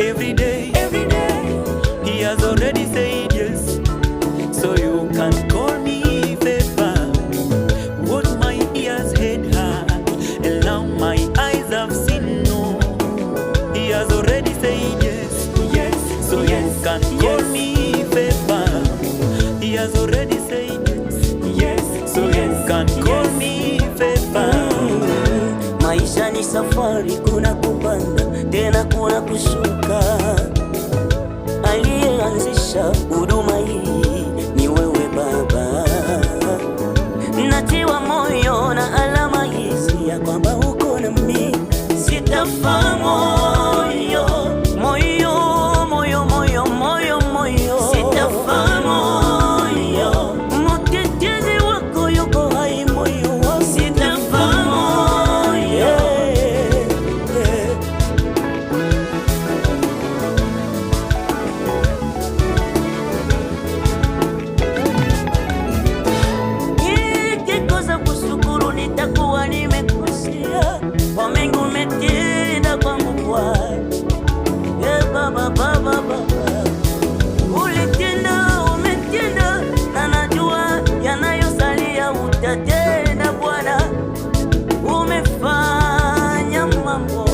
Every day, He has already said yes. So you can call me favor. What my ears heard and now my eyes have seen. No, He has already said yes. So you can call me favor. He has already said yes. So you can call me favor. Maisha ni safari, kuna kupanda tena kuna kushuka. Aliyeanzisha huduma hii ni wewe Baba. Natiwa moyo na alama hizi ya kwamba uko na mimi. Sitafa moyo, moyo, moyo, moyo, moyo, moyo. Sitafa moyo, mtetezi wako yuko hai, moyo wangu. Sitafa moyo. Nikikosa kushukuru nitakuwa nimekosea. Kwa mengi umetenda kwangu Bwana. Baba, Baba, Baba, ulitenda, umetenda, na najua yanayosalia utatenda Bwana. Umefanya mambo